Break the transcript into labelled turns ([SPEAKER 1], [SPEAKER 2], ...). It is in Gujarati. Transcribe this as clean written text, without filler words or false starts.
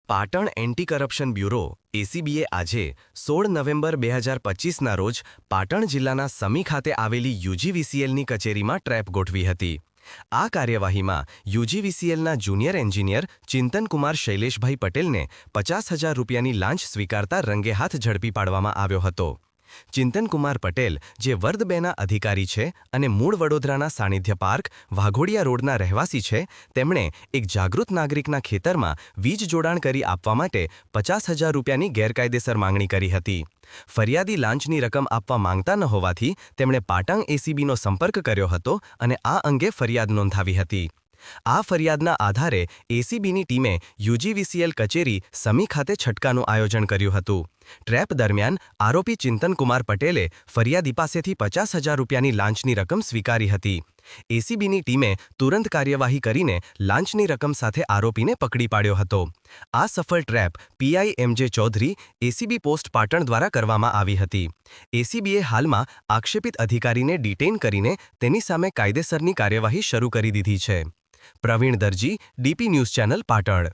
[SPEAKER 1] પાટણ એન્ટી કરપ્શન બ્યુરો એસીબીએ આજે 16 નવેમ્બર 2025ના રોજ પાટણ જિલ્લાના સમી ખાતે આવેલી યુજીવીસીએલની કચેરીમાં ટ્રેપ ગોઠવી હતી। આ કાર્યવાહીમાં યુજીવીસીએલના જુનિયર એન્જિનિયર ચિંતનકુમાર શૈલેષભાઈ પટેલને 50,000 રૂપિયાની લાંચ સ્વીકારતા રંગે હાથ ઝડપી પાડવામાં આવ્યો હતો। ચિંતનકુમાર પટેલ જે વર્ગ 2ના અધિકારી છે અને મૂળ વડોદરાના સાનિધ્ય પાર્ક વાઘોડિયા રોડના રહેવાસી છે, તેમણે એક જાગૃત નાગરિકના ખેતરમાં વીજ જોડાણ કરી આપવા માટે 50,000 રૂપિયાની ગેરકાયદેસર માંગણી કરી હતી। ફરિયાદી લાંચની રકમ આપવા માંગતા ન હોવાથી તેમણે પાટણ એસીબીનો સંપર્ક કર્યો હતો અને આ અંગે ફરિયાદ નોંધાવી હતી। આ ફરિયાદના આધારે એસીબીની ટીમે યુજીવીસીએલ કચેરી સમી ખાતે છટકાનું આયોજન કર્યું હતું। ટ્રેપ દરમિયાન આરોપી ચિંતનકુમાર પટેલે ફરિયાદી પાસેથી 50,000 રૂપિયાની લાંચની રકમ સ્વીકારી હતી। એસીબીની ટીમે તુરંત કાર્યવાહી કરીને લાંચની રકમ સાથે આરોપીને પકડી પાડ્યો હતો। આ સફળ trap PI એમજે Chaudhary ACB post Patan દ્વારા કરવામાં આવી હતી। એસીબીએ હાલમાં આક્ષેપિત અધિકારીને ડિટેઇન કરીને તેની સામે કાયદેસરની કાર્યવાહી શરૂ કરી દીધી છે। પ્રવીણ દરજી, ડીપી ન્યૂઝ ચેનલ પાટણ।